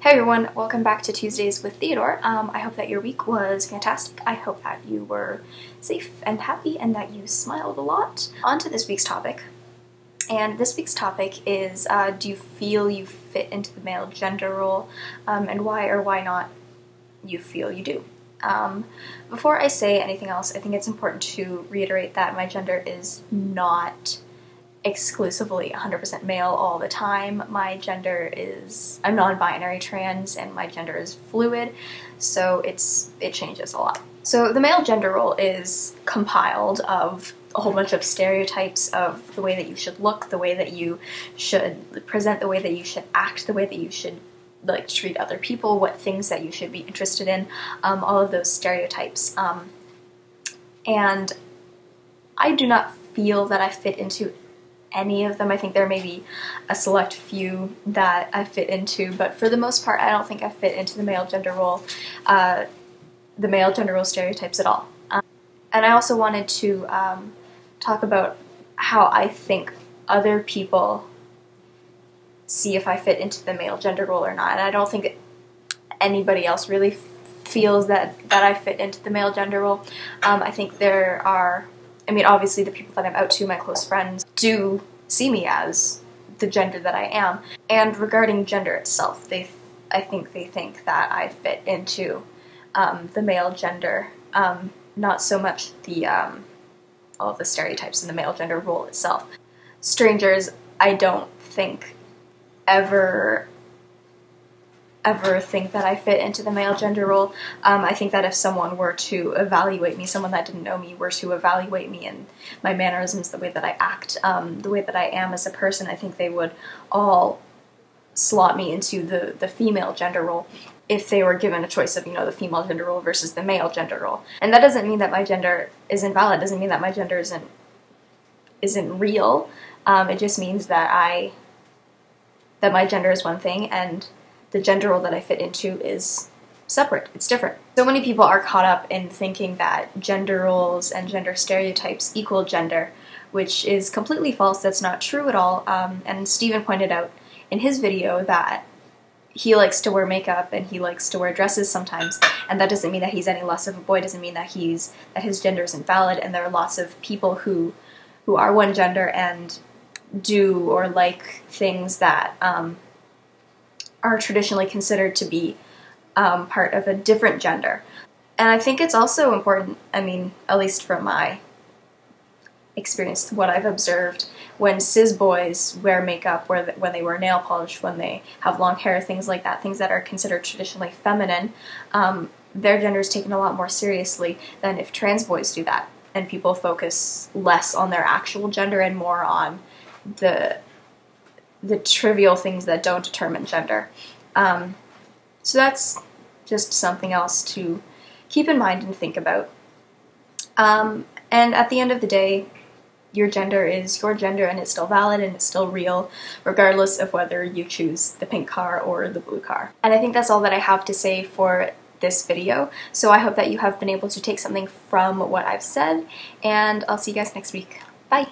Hey everyone, welcome back to Tuesdays with Theodore. I hope that your week was fantastic. I hope that you were safe and happy and that you smiled a lot. On to this week's topic. And this week's topic is, do you feel you fit into the male gender role, and why or why not you feel you do. Before I say anything else, I think it's important to reiterate that my gender is not exclusively 100% male all the time. My gender is, I'm non-binary trans, and my gender is fluid, so it changes a lot. So the male gender role is compiled of a whole bunch of stereotypes of the way that you should look, the way that you should present, the way that you should act, the way that you should treat other people, what things that you should be interested in, all of those stereotypes. And I do not feel that I fit into any of them. I think there may be a select few that I fit into, but for the most part, I don't think I fit into the male gender role stereotypes at all. And I also wanted to talk about how I think other people see if I fit into the male gender role or not. And I don't think anybody else really feels that I fit into the male gender role. I think there are, obviously the people that I'm out to, my close friends, do see me as the gender that I am. And regarding gender itself, I think they think that I fit into the male gender, not so much the all of the stereotypes in the male gender role itself. Strangers, I don't think ever think that I fit into the male gender role. I think that if someone were to evaluate me, someone that didn't know me were to evaluate me and my mannerisms, the way that I act, the way that I am as a person, I think they would all slot me into the female gender role if they were given a choice of, the female gender role versus the male gender role. And that doesn't mean that my gender isn't valid, it doesn't mean that my gender isn't real. It just means that my gender is one thing and the gender role that I fit into is separate. It's different. So many people are caught up in thinking that gender roles and gender stereotypes equal gender, which is completely false. That's not true at all. And Steven pointed out in his video that he likes to wear makeup and he likes to wear dresses sometimes, and that doesn't mean that he's any less of a boy. It doesn't mean that his gender isn't valid. And there are lots of people who are one gender and do or like things that are traditionally considered to be part of a different gender. And I think it's also important, at least from my experience, what I've observed, when cis boys wear makeup, when they wear nail polish, when they have long hair, things like that, things that are considered traditionally feminine, their gender is taken a lot more seriously than if trans boys do that. And people focus less on their actual gender and more on the trivial things that don't determine gender. So that's just something else to keep in mind and think about. And at the end of the day, your gender is your gender and it's still valid and it's still real, regardless of whether you choose the pink car or the blue car. And I think that's all that I have to say for this video. So I hope that you have been able to take something from what I've said, and I'll see you guys next week. Bye!